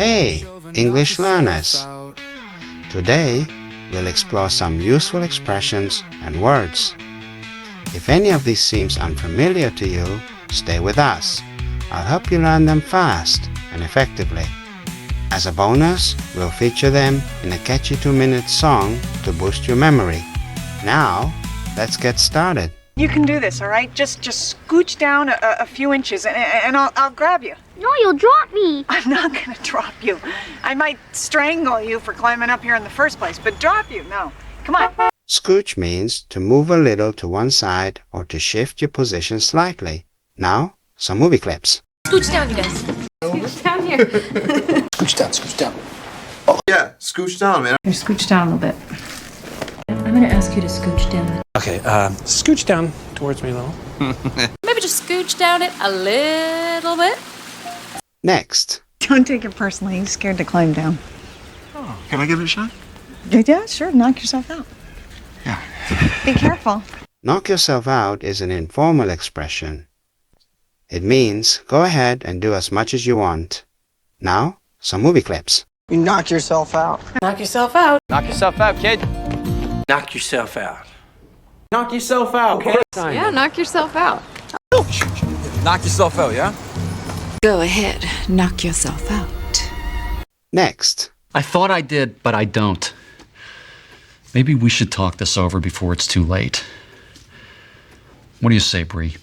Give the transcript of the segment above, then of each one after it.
Hey, English learners! Today, we'll explore some useful expressions and words. If any of these seems unfamiliar to you, stay with us. I'll help you learn them fast and effectively. As a bonus, we'll feature them in a catchy 2-minute song to boost your memory. Now, let's get started. You can do this, all right? Just scooch down a few inches and I'll grab you. No, you'll drop me. I'm not gonna drop you. I might strangle you for climbing up here in the first place, but drop you, no. Come on. Scooch means to move a little to one side or to shift your position slightly. Now, some movie clips. Scooch down, you guys. Scooch down here. Scooch down, scooch down. Oh, yeah, scooch down, man. Here, scooch down a little bit. I'm gonna ask you to scooch down. Okay, scooch down towards me a little. Maybe just scooch down it a little bit. Next, Don't take it personally. He's scared to climb down. Oh, can I give it a shot? Yeah, sure. Knock yourself out. Yeah. Be careful. knock yourself out is an informal expression. It means go ahead and do as much as you want. Now, some movie clips. You knock yourself out. Knock yourself out. Knock yourself out, kid. Knock yourself out. Knock yourself out, okay? Yeah, knock yourself out. Knock yourself out, yeah? Go ahead, knock yourself out. Next, I thought I did, but I don't. Maybe we should talk this over before it's too late. What do you say, Bree?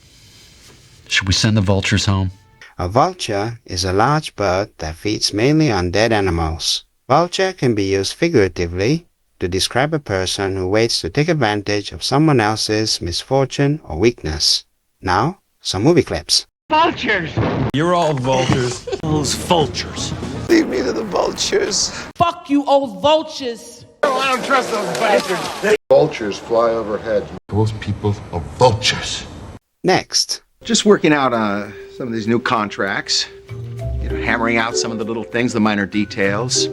Should we send the vultures home? a vulture is a large bird that feeds mainly on dead animals. Vulture can be used figuratively to describe a person who waits to take advantage of someone else's misfortune or weakness. Now, some movie clips. Vultures! You're all vultures. Those vultures. Leave me to the vultures. Fuck you, old vultures. Oh, I don't trust those bastards. Vultures fly overhead. Those people are vultures. Next, Just working out some of these new contracts. You know, hammering out some of the little things, the minor details.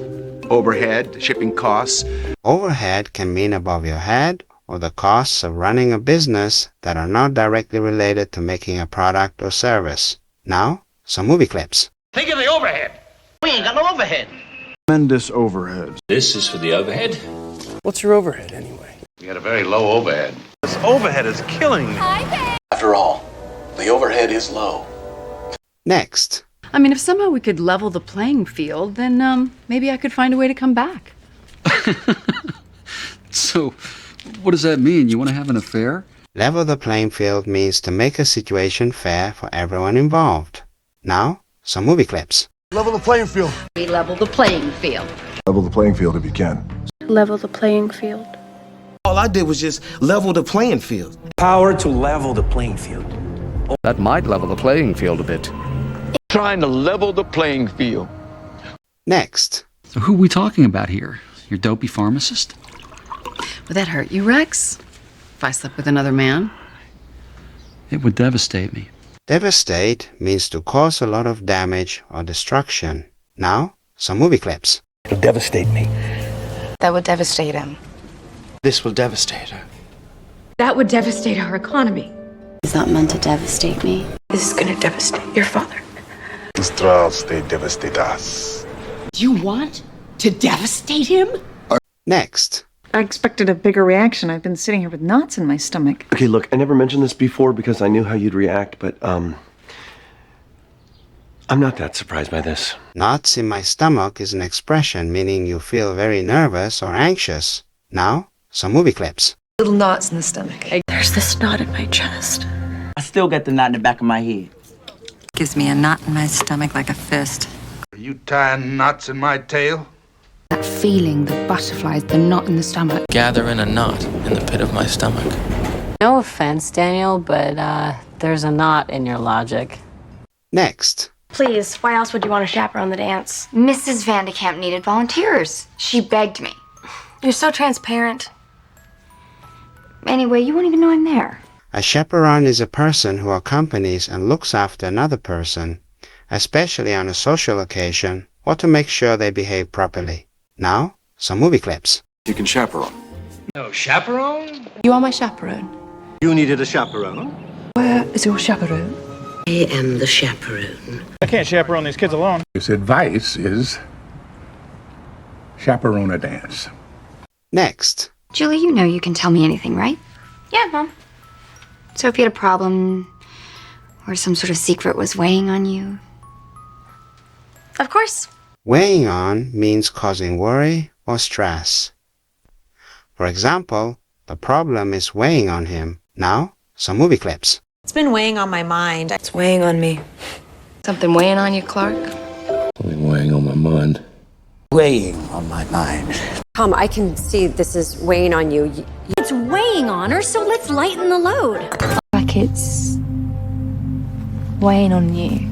Overhead, shipping costs. overhead can mean above your head or the costs of running a business that are not directly related to making a product or service. Now, some movie clips. Think of the overhead. We ain't got no overhead. Tremendous overhead. This is for the overhead. What's your overhead, anyway? We got a very low overhead. This overhead is killing me. After all, the overhead is low. Next, I mean, if somehow we could level the playing field, then maybe I could find a way to come back. So, what does that mean? You want to have an affair? level the playing field means to make a situation fair for everyone involved. Now, some movie clips. Level the playing field. We level the playing field. Level the playing field if you can. Level the playing field. All I did was just level the playing field. Power to level the playing field. That might level the playing field a bit. Trying to level the playing field. Next, So who are we talking about here? Your dopey pharmacist? Would that hurt you, Rex? If I slept with another man? It would devastate me. devastate means to cause a lot of damage or destruction. Now, some movie clips. It'll devastate me. That would devastate him. This will devastate her. That would devastate our economy. It's not meant to devastate me. This is gonna devastate your father. These trials, they devastate us. Do you want to devastate him? Next, I expected a bigger reaction. I've been sitting here with knots in my stomach. Okay, look, I never mentioned this before because I knew how you'd react, but, I'm not that surprised by this. knots in my stomach is an expression meaning you feel very nervous or anxious. Now, some movie clips. Little knots in the stomach. There's this knot in my chest. I still got the knot in the back of my head. Gives me a knot in my stomach like a fist. Are you tying knots in my tail? That feeling, the butterflies, the knot in the stomach. Gathering a knot in the pit of my stomach. No offense, Daniel, but there's a knot in your logic. Next, Please, why else would you want to chaperone the dance? Mrs. Vandekamp needed volunteers. She begged me. You're so transparent. Anyway, you won't even know I'm there. a chaperone is a person who accompanies and looks after another person, especially on a social occasion or to make sure they behave properly. Now, some movie clips. You can chaperone. No, chaperone? You are my chaperone. You needed a chaperone? Where is your chaperone? I am the chaperone. I can't chaperone these kids alone. His advice is chaperone a dance. Next, Julie, you know you can tell me anything, right? Yeah, Mom. So if you had a problem or some sort of secret was weighing on you. Of course. weighing on means causing worry or stress. For example, the problem is weighing on him. Now, some movie clips. It's been weighing on my mind. It's weighing on me. Something weighing on you, Clark? Something weighing on my mind. Weighing on my mind. Tom, I can see this is weighing on you. It's weighing on her, so let's lighten the load. Like it's weighing on you,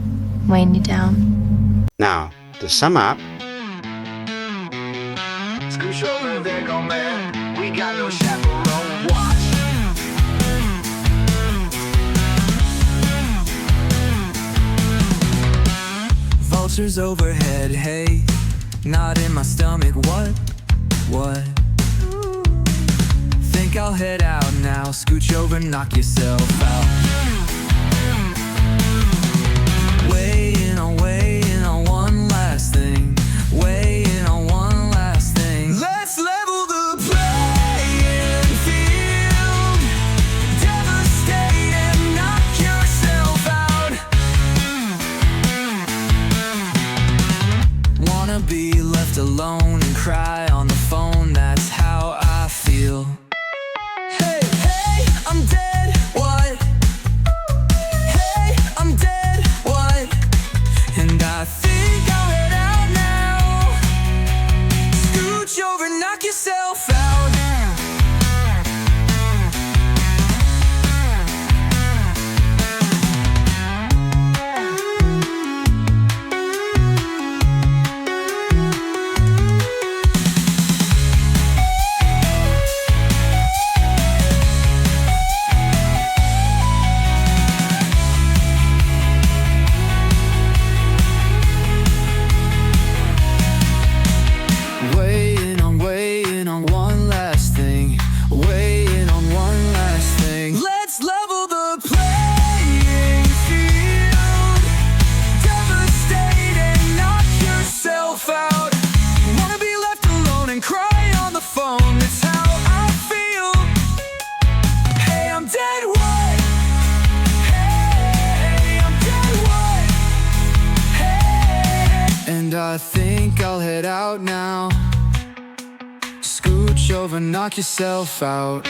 weighing you down. Now, to sum up, Scooch over there, go man. We got no chaperone. Watch. Vultures overhead, hey. Not in my stomach, what? Think I'll head out now. Scooch over, knock yourself out. Weighing on one last thing. Weighing on one last thing. Let's level the playing field. Devastate and knock yourself out. Wanna be left alone and cry on the phone, that's how I feel. Hey, hey, I'm dead, what? Hey, I'm dead, what? And I think I'll head out now. Scooch over, knock yourself out. Weighing on one last thing. Weighing on one last thing. Let's level the playing field. Devastate and knock yourself out. Wanna be left alone and cry on the phone, that's how I feel. Hey, I'm dead, what? Hey, I'm dead, what? Hey. And I think I'll head out now. Scooch over, knock yourself out.